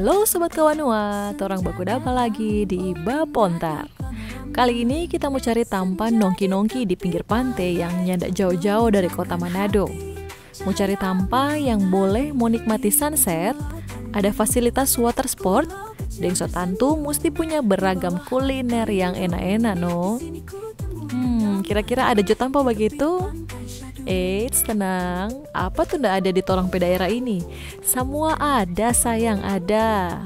Halo Sobat Kawanua, torang baku dapa lagi di Bapontar. Kali ini kita mau cari tampan nongki-nongki di pinggir pantai yang nyandak jauh-jauh dari kota Manado. Mau cari tampa yang boleh mau nikmati sunset, ada fasilitas water sport, dan so tantu mesti punya beragam kuliner yang enak-enak no. Kira-kira ada jo tampa begitu? Eits, tenang, apa tuh ndak ada di torang pe daerah ini? Semua ada sayang, ada.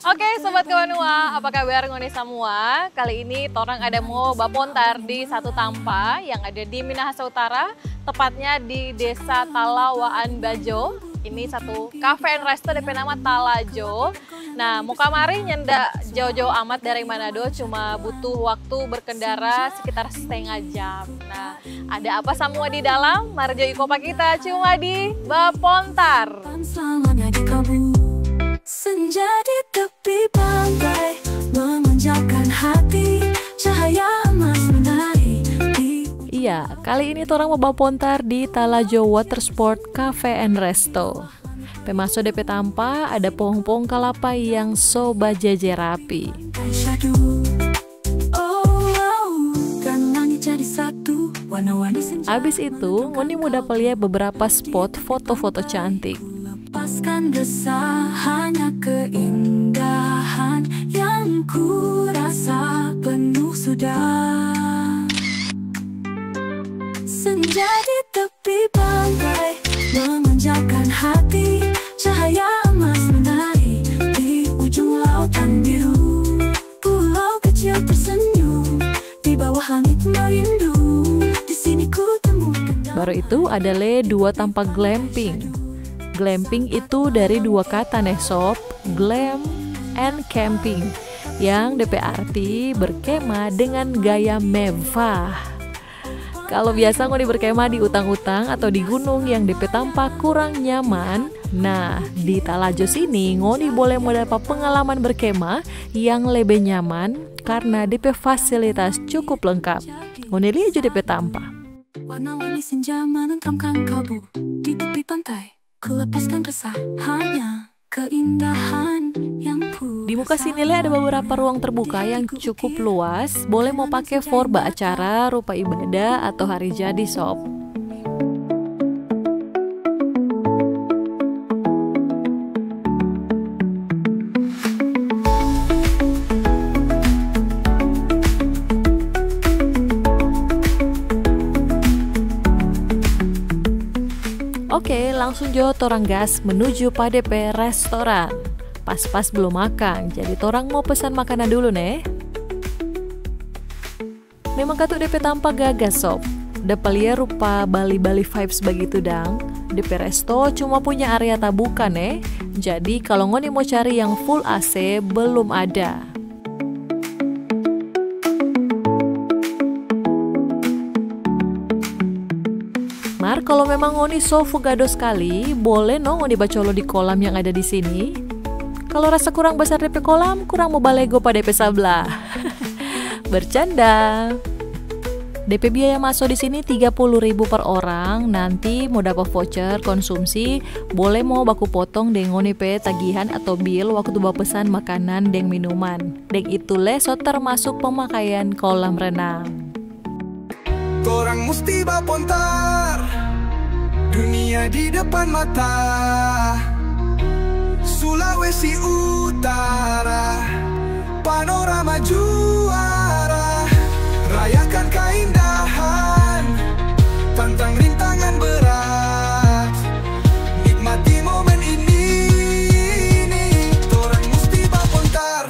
Oke Sobat Kawanua, apa kabar ngoni semua? Kali ini torang ada mau bapontar di satu tampa yang ada di Minahasa Utara, tepatnya di Desa Talawaan Bajo. Ini satu cafe and resto DP nama Talajo. Nah, mau kamari nyenda jauh-jauh amat dari Manado, cuma butuh waktu berkendara sekitar setengah jam. Nah, ada apa semua di dalam? Mari jadi kopa kita cuma di Bapontar. Senja di tepi pantai memanjakan hati, cahaya emas menari. Iya, kali ini torang mau bapontar di Talajo Water Sport Cafe and Resto. Pemaso DP tampa ada pohon-pohon kelapa yang soba jeje rapi. Habis itu, ngoni mudah lihat beberapa spot foto-foto cantik. Lepaskan resah, hanya keindahan yang ku rasa penuh sudah. Senja di tepi pantai memanjakan hati, cahaya emas menari di ujung lautan biru. Pulau kecil tersenyum di bawah langit merindu. Di sini ku temukan. Baru itu ada dua tampa glamping. Glamping itu dari dua kata nih sob, glam and camping, yang DP arti berkemah dengan gaya mewah. Kalau biasa ngoni berkemah di utang-utang atau di gunung yang DP tampak kurang nyaman, nah di Talajo sini ngoni boleh mendapat pengalaman berkemah yang lebih nyaman karena DP fasilitas cukup lengkap. Ngoni lihat juga DP tampak. Warna-warni senja menentramkan kalbu di tepi pantai. Kulepaskan resah, hanya keindahan yang ku. Di muka sini ada beberapa ruang terbuka yang cukup luas. Boleh mau pakai forba acara, rupa ibadah atau hari jadi sob. Oke, langsung jo torang gas menuju pada restoran. Pas-pas belum makan, jadi torang mau pesan makanan dulu nih. Memang katuk DP tampak gagas sob. Depalia rupa Bali-Bali vibes begitu dang. DP resto cuma punya area tabuka nih. Jadi kalau ngoni mau cari yang full AC belum ada. Mar, kalau memang ngoni so fugado sekali, boleh no ngoni bacolo di kolam yang ada di sini. Kalau rasa kurang besar DP kolam, kurang mau balego pada DP sebelah. Bercanda. DP biaya masuk di sini 30.000 per orang. Nanti mau dapat voucher konsumsi, boleh mau baku potong deng ngoni pe tagihan atau bill waktu bawa pesan makanan deng minuman. Deng itu so termasuk pemakaian kolam renang. Korang mesti bapontar, dunia di depan mata. Sulawesi Utara, panorama juara. Rayakan keindahan, tantang rintangan berat. Nikmati momen ini, torang mesti bapontar.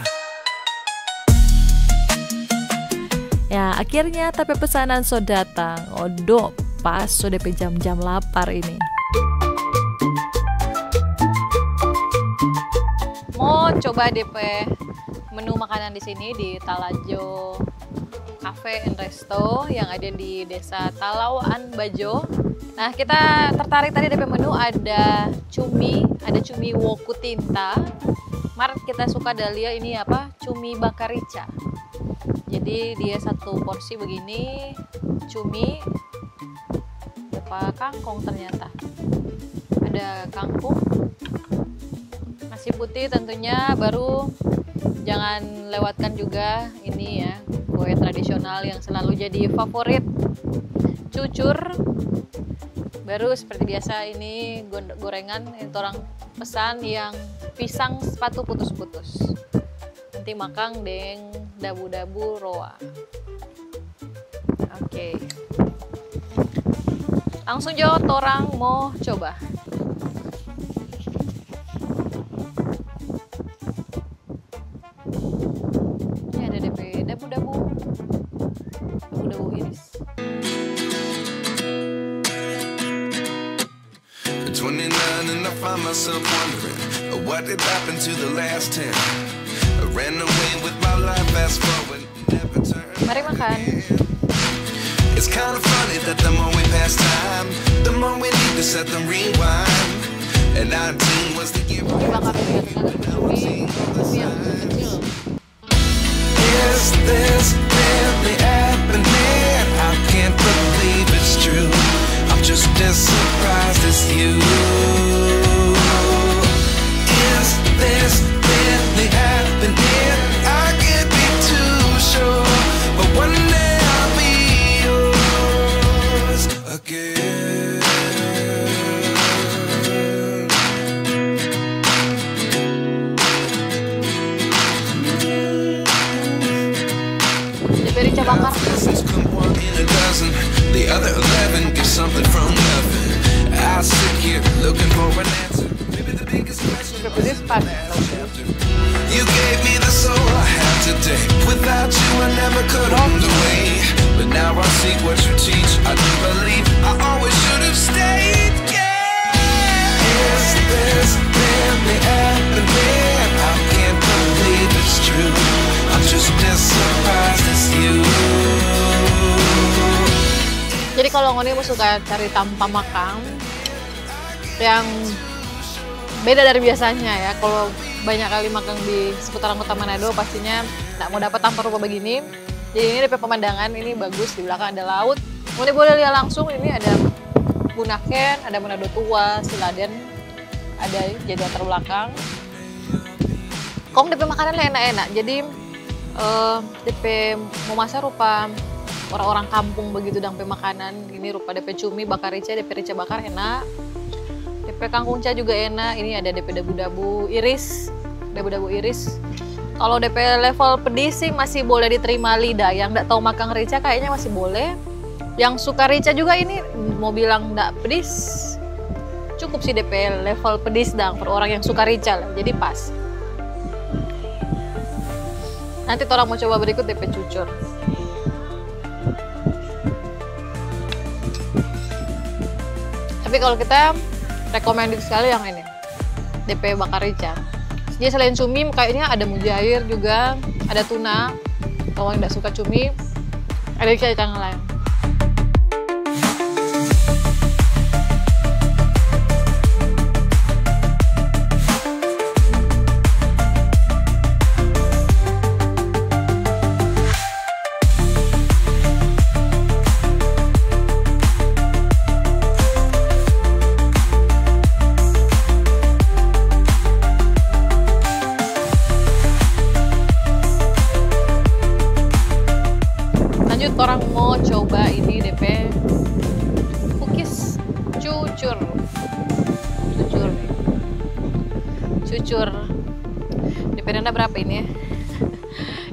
Ya, akhirnya tapi pesanan so datang. Odo, pas so DP jam-jam lapar ini. Mau coba DP menu makanan di sini di Talajo Cafe and Resto yang ada di Desa Talawaan Bajo. Nah, kita tertarik tadi DP menu ada cumi woku tinta. Mar kita suka dalia ini apa? Cumi bakar rica. Jadi dia satu porsi begini, cumi, apa kangkong ternyata. Ada ada kangkung, nasi putih tentunya, baru jangan lewatkan juga ini ya, kue tradisional yang selalu jadi favorit, cucur. Baru seperti biasa ini gorengan, ini orang pesan yang pisang sepatu putus-putus. Nanti makan deng dabu-dabu roa. Oke. Langsung jawab, orang mau coba. Ini ada DP dabu-dabu iris. 29 and I find myself wondering what did happen to the last 10. I ran away with my life, fast forward, never turn. Mari makan. It's kind of funny that the more we pass time, the more we need to set them rewind. And 19 was the year Bakar cumi yang kecil. Is this really happening? I can't believe it's true. I'm just as surprised as you. Is this really happening? I can't be too sure, but one day I'll be yours again. Rica bakar. Lessons come one in a dozen. The other 11 get something from nothing. I sit here looking for an answer. Maybe the biggest question was last chapter. You gave me the soul I have today. Without you I never could hold away. But now I see what you teach. I do believe I always should have stayed. Yeah. Is this really happening? I can't believe it's true. I'm just as surprised as you. Jadi kalau Ngoni suka cari tanpa makan yang beda dari biasanya ya. Kalau banyak kali makan di seputaran Kota Manado pastinya nggak mau dapat tanpa rupa begini. Jadi ini DP pemandangan ini bagus, di belakang ada laut. Ngoni boleh lihat langsung, ini ada Bunaken, ada Manado Tua, Siladen, ada jadi latar belakang. Kong DP makanannya enak-enak. Jadi DP mau masak rupa orang-orang kampung begitu dampe makanan. Ini rupa DP cumi bakar rica, DP rica bakar enak. DP kangkung ca juga enak. Ini ada DP dabu-dabu iris. Dabu-dabu iris. Kalau DP level pedis sih masih boleh diterima lidah. Yang nggak tahu makan rica kayaknya masih boleh. Yang suka rica juga ini mau bilang nggak pedis. Cukup sih DP level pedis dang per orang yang suka rica lah. Jadi pas. Nanti orang mau coba berikut DP cucur. Tapi kalau kita recommended sekali yang ini, DP bakar rica. Dia selain cumi, kayaknya ada mujair juga, ada tuna. Kalau yang tidak suka cumi, ada ikan yang lain. Orang mau coba ini DP kukis cucur DP renda berapa ini ya?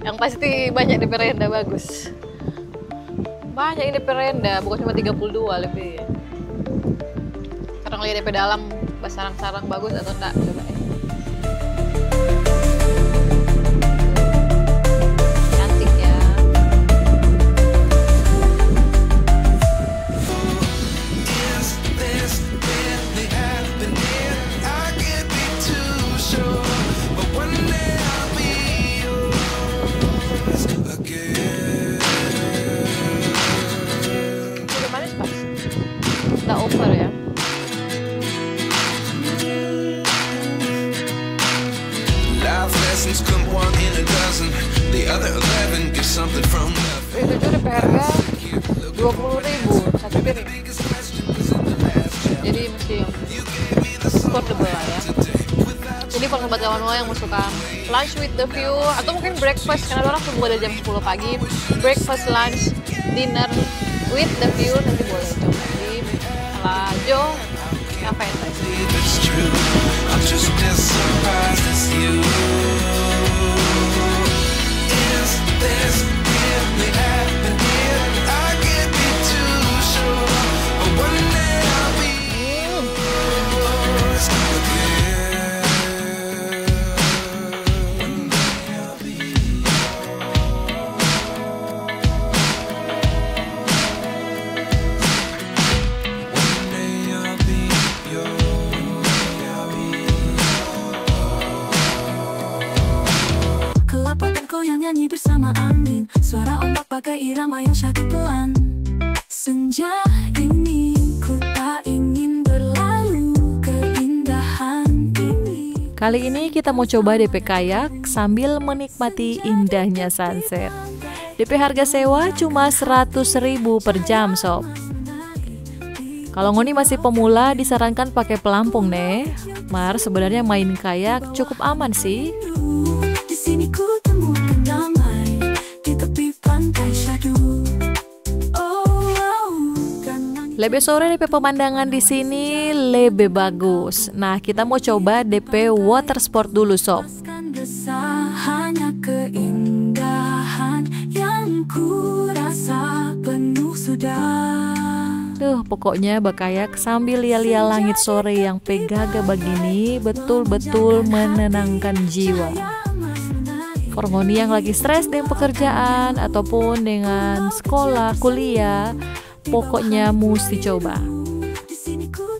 Yang pasti banyak DP renda bagus, banyak ini DP renda, bukan cuma 32 lebih. Sekarang lihat DP dalam sarang-sarang bagus atau enggak, coba ya. Nggak over ya. Itu DP harga 20.000 satu piring. Jadi mesti affordable lah ya. Jadi kalau sobat kawan yang mau suka lunch with the view atau mungkin breakfast, karena orang buka dari jam 10 pagi, breakfast, lunch, dinner with the view, nanti boleh coba di Lajo Cafe. Nyanyi bersama angin, suara ombak bagai irama yang syahdu pelan. Senja ini ku tak ingin berlalu, keindahan ini. Kali ini kita mau coba DP kayak sambil menikmati indahnya sunset. DP harga sewa cuma 100.000 per jam sob. Kalau ngoni masih pemula disarankan pakai pelampung nih. Mar sebenarnya main kayak cukup aman sih. Di sini ku temukan damai di tepi pantai syahdu. Lebih sore DP pemandangan di sini lebih bagus. Nah, kita mau coba DP water sport dulu sob. Hanya keindahan yang ku rasa penuh sudah. Duh, pokoknya bakayak sambil lia-lia langit sore yang pegaga begini betul-betul menenangkan jiwa. Forngoni yang lagi stres dengan pekerjaan ataupun dengan sekolah, kuliah, pokoknya mesti coba.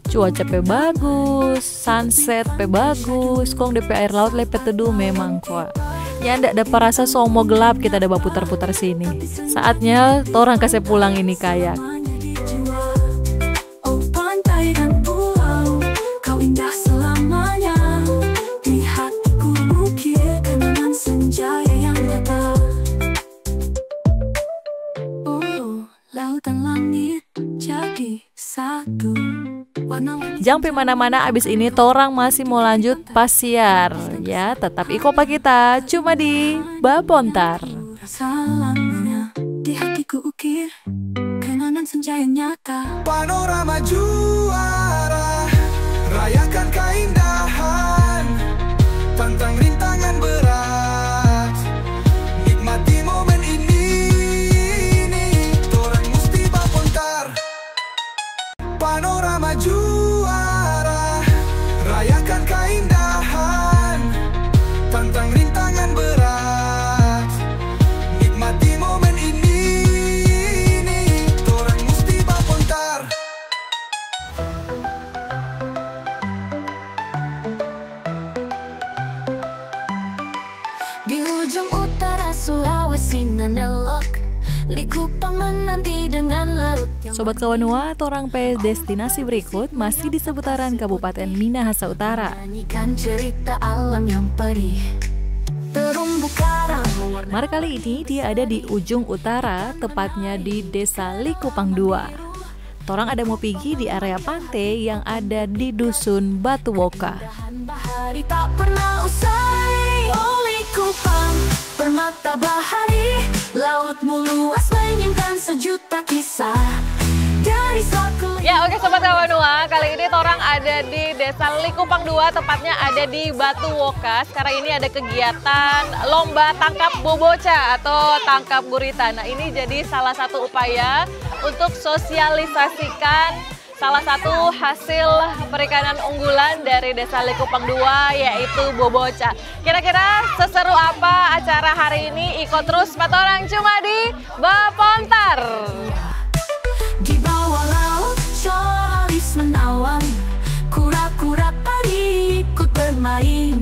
Cuaca pe bagus, sunset pe bagus, kong DP air laut lepet teduh memang kok. Ya ndak dapat rasa somo gelap kita ada putar-putar sini. Saatnya torang kasih pulang ini kayak. Oh pantai dan pulau, kau indah selamanya. Lihat ku ukir kenangan senja yang nyata. Oh, laut dan langit jadi satu. Jangan mana-mana, abis ini torang masih mau lanjut pasiar. Ya, tetap ikopa kita cuma di Bapontar. Salamnya di hatiku ukir kenangan senja yang nyata. Panorama juara, rayakan keindahan, pantang rintangan berat, nikmati momen ini, torang musti Bapontar. Panorama juara, rayakan keindahan, pantang rintangan berat, nikmati momen ini, torang musti Bapontar. Di ujung utara Sulawesi nanelok, Likupang menanti dengan laut. Sobat Kawanua, torang pe destinasi berikut masih di seputaran Kabupaten Minahasa Utara. Nyanyikan cerita alam yang perih, terumbu karang. Mar kali ini dia ada di ujung utara, tepatnya di Desa Likupang 2. Torang ada mau pergi di area pantai yang ada di Dusun Batuwoka. Bahari tak pernah usai, oh Likupang permata bahari, lautmu luas menyimpan sejuta kisah. Ya oke Sobat Kawanua, kali ini torang ada di Desa Likupang 2, tepatnya ada di Batuwoka. Sekarang ini ada kegiatan lomba tangkap boboca atau tangkap gurita. Nah ini jadi salah satu upaya untuk sosialisasikan salah satu hasil perikanan unggulan dari Desa Likupang 2 yaitu boboca. Kira-kira seseru apa acara hari ini? Ikut terus patorang cuma di Bapontar. Di bawah laut Choris menawan, kura-kura pari ikut bermain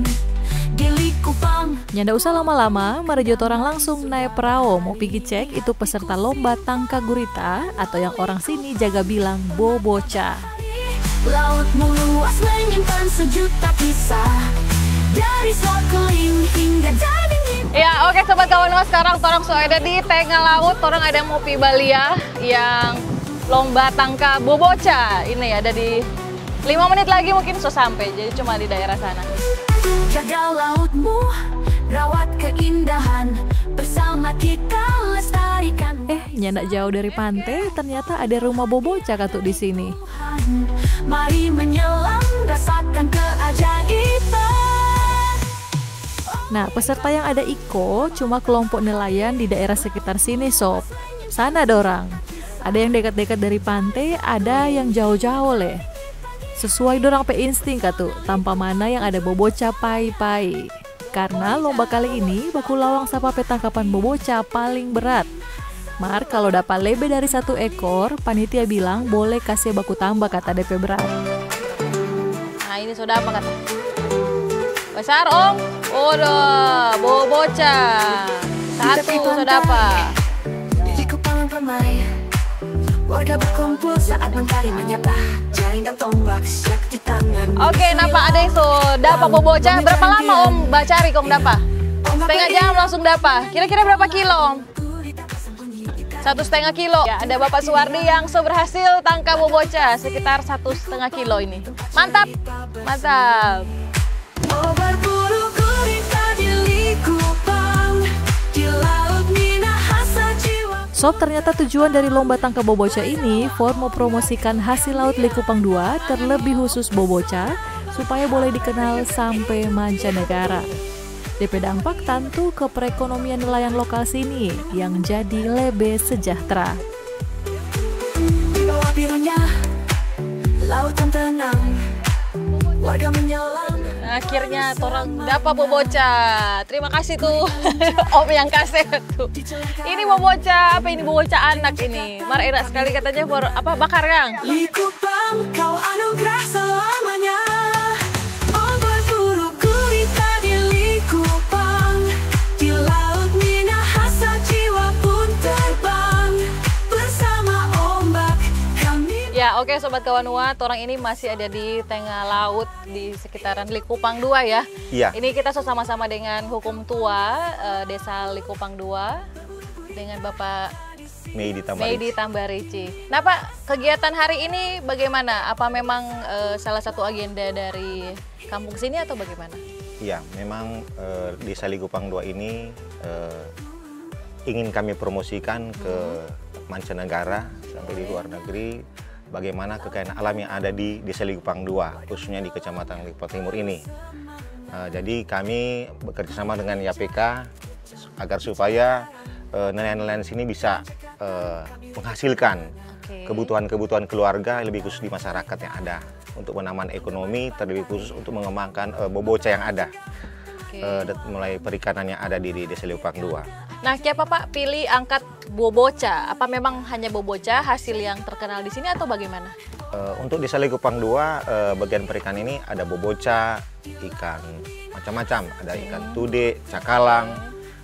di Likupang. Nyanda usah lama-lama, merejo torang langsung naik perahu mau pergi cek itu peserta lomba tangkap gurita atau yang orang sini jaga bilang boboca. Lautmu luas menyimpan sejuta kisah, dari snorkeling hingga diving. Ya oke Sobat Kawanua, sekarang torang sudah ada di tengah laut. Torang ada mau pi Balia yang lomba tangkap boboca. Ini ada di 5 menit lagi mungkin so sampai, jadi cuma di daerah sana. Jaga lautmu, rawat keindahan, bersama kita lestarikan. Nyandak jauh dari pantai, ternyata ada rumah boboca Katu di sini. Mari menyelam, rasakan keajaiban. Nah, peserta yang ada Iko cuma kelompok nelayan di daerah sekitar sini, Sob. Sana ada orang. Ada yang dekat-dekat dari pantai, ada yang jauh-jauh leh. Sesuai dorang pe insting Katu, tanpa mana yang ada boboca pai-pai. Karena lomba kali ini baku lawang sapa petangkapan boboca paling berat. Mar, kalau dapat lebih dari 1 ekor, panitia bilang boleh kasih baku tambah kata DP berat. Nah, ini sudah apa kata? Besar om? Udah, boboca. 1 sudah apa? Di Kupang ramai, warga berkumpul saat mentari menyapa. Jaring dan tombak siap di tangan. Oke, napa ada yang sudah dapat boboca? Berapa lama om bacari kong dapat? Setengah jam langsung dapat. Kira-kira berapa kilo om? 1,5 kilo. Ya, ada Bapak Suwardi yang berhasil tangkap boboca sekitar 1,5 kilo ini. Mantap, mantap. Oh, berburu gurita di Likupang, di laut Minahasa jiwa. Sob, ternyata tujuan dari lomba tangkap boboca ini for mempromosikan hasil laut Likupang 2, terlebih khusus boboca, supaya boleh dikenal sampai mancanegara. DP dampak tentu ke perekonomian nelayan lokal sini yang jadi lebih sejahtera. Di bawah birunya lautan tenang, warga menyelam. Akhirnya orang dapat boboca. Terima kasih tuh om yang kasih tuh. Ini boboca, apa ini boboca anak ini. Mar enak sekali katanya apa bakar yang. Likupang kau anugerah selamanya. Oh, berburu gurita di Likupang, di laut Minahasa jiwa pun terbang bersama ombak kami. Ya oke Sobat Kawanua, orang ini masih ada di tengah laut di sekitaran Likupang 2 ya. Iya. Ini kita sama-sama dengan Hukum Tua Desa Likupang 2 dengan Bapak Meidi Tambarici. Nah Pak, kegiatan hari ini bagaimana? Apa memang salah satu agenda dari kampung sini atau bagaimana? Iya, memang Desa Likupang 2 ini ingin kami promosikan ke mancanegara sampai di luar negeri bagaimana kekayaan alam yang ada di Desa Likupang 2, khususnya di Kecamatan Likupang Timur ini. Jadi kami bekerjasama dengan YPK agar supaya nelayan-nelayan sini bisa menghasilkan kebutuhan-kebutuhan keluarga, lebih khusus di masyarakat yang ada, untuk menambah ekonomi, terlebih khusus untuk mengembangkan boboca yang ada, mulai perikanan yang ada di Desa Likupang 2. Nah, siapa Pak pilih angkat boboca? Apa memang hanya boboca hasil yang terkenal di sini atau bagaimana? Untuk Desa Likupang 2, bagian perikanan ini ada boboca, ikan macam-macam, ada ikan tude, cakalang,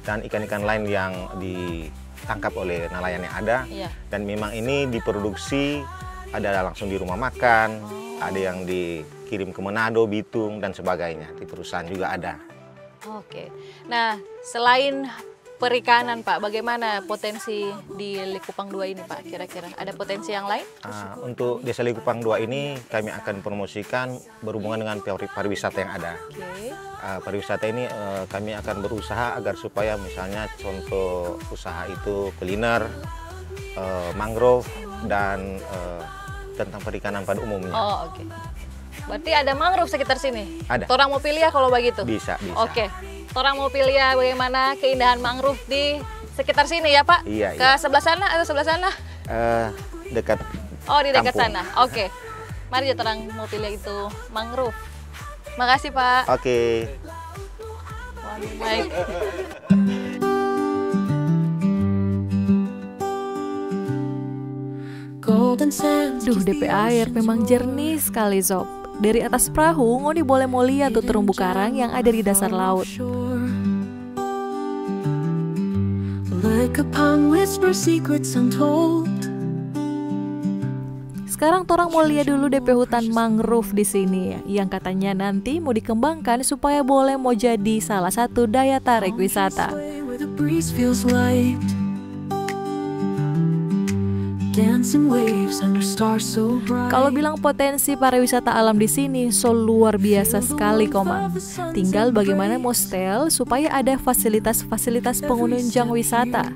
dan ikan-ikan lain yang ditangkap oleh nelayan yang ada. Dan memang ini diproduksi, ada langsung di rumah makan, ada yang dikirim ke Manado, Bitung, dan sebagainya. Di perusahaan juga ada. Oke, nah selain perikanan Pak, bagaimana potensi di Likupang 2 ini Pak kira-kira? Ada potensi yang lain? Untuk Desa Likupang 2 ini kami akan promosikan berhubungan dengan pariwisata yang ada. Pariwisata ini kami akan berusaha agar supaya misalnya contoh usaha itu kuliner, mangrove, dan tentang perikanan pada umumnya. Oh oke. Berarti ada mangrove sekitar sini? Ada. Orang mau pilih ya kalau begitu? Bisa. Oke. Orang mau pilih ya bagaimana keindahan mangrove di sekitar sini ya Pak? Iya. Ke sebelah sana atau sebelah sana? Dekat. Oh di dekat kampung. sana. Oke. Mari ya orang mau pilih itu mangrove. Makasih Pak. Oke. Baik. Duh, DP air memang jernih sekali Sob. Dari atas perahu, Ngoni boleh mau lihat tuh terumbu karang yang ada di dasar laut. Sekarang torang mau lihat dulu DP hutan mangrove di sini ya, yang katanya nanti mau dikembangkan supaya boleh mau jadi salah satu daya tarik wisata. dancing waves under stars so bright. Kalau bilang potensi pariwisata alam di sini so luar biasa sekali, Komang. Tinggal bagaimana mau setel supaya ada fasilitas-fasilitas pengunjung wisata.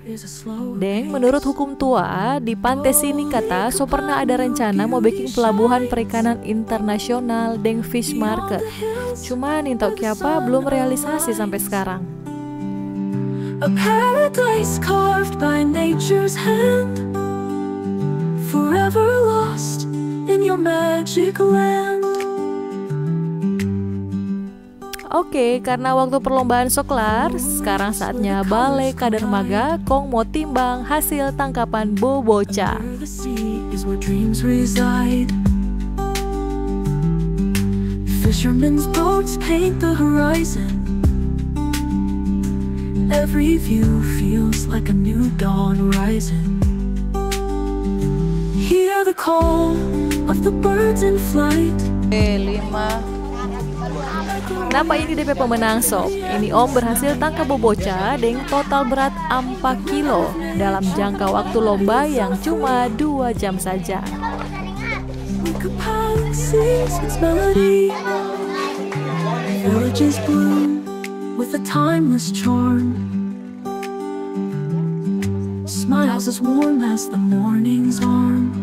Deng, menurut hukum tua, di pantai sini kata so pernah ada rencana mau bikin pelabuhan perikanan internasional deng fish market. Cuman intau kiapa belum realisasi sampai sekarang. A paradise carved by nature's hand, forever lost in your magic land. Oke, karena waktu perlombaan soklar, sekarang saatnya Balai Kadermaga Kong mau timbang hasil tangkapan boboca. The sea is where dreams reside. Fishermen's boats paint the horizon. Every view feels like a new dawn rising. Hear the call of the birds in flight. 5. Kenapa ini DP pemenang sob? Ini Om berhasil tangkap boboca dengan total berat 4 kilo dalam jangka waktu lomba yang cuma 2 jam saja. Kapal sings its melody. Villages bloom with a timeless charm. Smiles as warm as the morning's arm.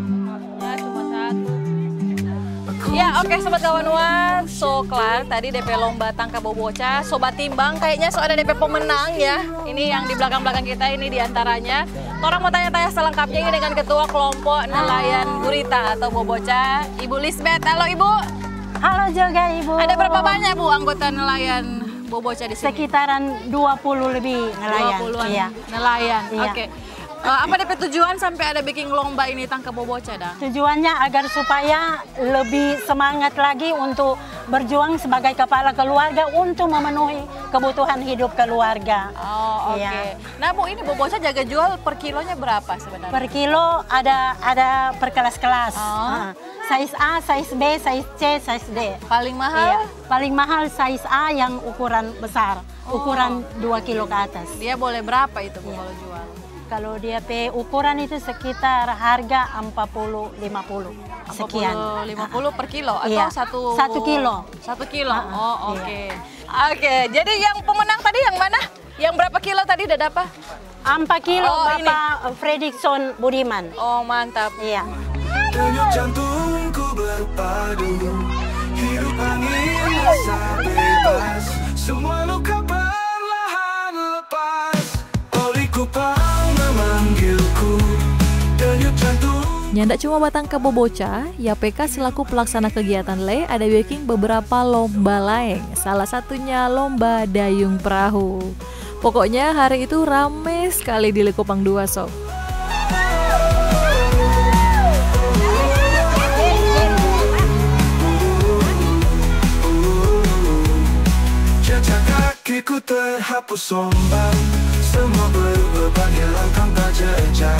Ya oke sobat kawan-kawan, so kelar tadi DP lomba tangkap boboca, sobat timbang kayaknya so ada DP pemenang ya. Ini yang di belakang-belakang kita ini diantaranya. Orang mau tanya-tanya selengkapnya ini dengan ketua kelompok nelayan gurita atau boboca, Ibu Lisbeth. Halo Ibu. Halo juga Ibu. Ada berapa banyak Bu anggota nelayan boboca di sini? Sekitaran 20 lebih nelayan. 20-an Iya. nelayan. Iya. Oke. Apa DP tujuan sampai ada bikin lomba ini tangkap boboca dah? Tujuannya agar supaya lebih semangat lagi untuk berjuang sebagai kepala keluarga untuk memenuhi kebutuhan hidup keluarga. Oh, oke. Iya. Nah, Bu, ini boboca jaga jual per kilonya berapa sebenarnya? Per kilo ada per kelas-kelas. Oh. Size A, size B, size C, size D. Paling mahal? Iya. Paling mahal size A yang ukuran besar, ukuran 2 kilo ke atas. Dia boleh berapa itu Bu kalau jual? Kalau dia ukuran itu sekitar harga 40-50 sekian. 50 per kilo atau Iya, 1 kilo. 1 kilo. Oh, oke. Iya. Oke, jadi yang pemenang tadi yang mana? Yang berapa kilo tadi udah dapat? 4 kilo Oh, Bapak Fredrickson Budiman. Oh, mantap. Iya. Denyut jantungku berpadu, hidup angin rasa bebas, semua luka perlahan lepas, olehku memanggilku, denyut jantung. Nyandak cuma batang ke boboca, ya PK selaku pelaksana kegiatan Le ada bikin beberapa lomba lain. Salah satunya lomba dayung perahu. Pokoknya hari itu rame sekali di Likupang 2 sob. Jejak kakiku terhapus ombak, semua beban hilang tanpa jejak.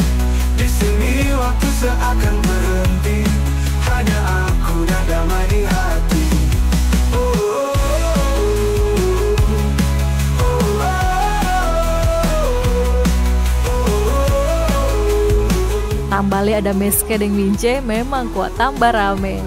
Di sini waktu seakan berhenti, hanya aku dan damai di hati. Tambali ada meske deng mince, memang kuat tambah rame.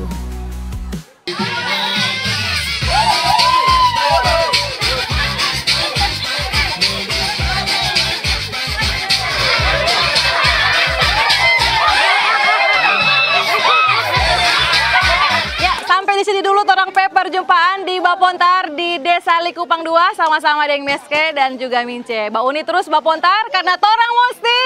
Sampai di sini dulu torang perjumpaan di Bapontar di Desa Likupang 2 sama-sama Deng Meske dan juga Mince. Ba Uni terus Bapontar karena torang mesti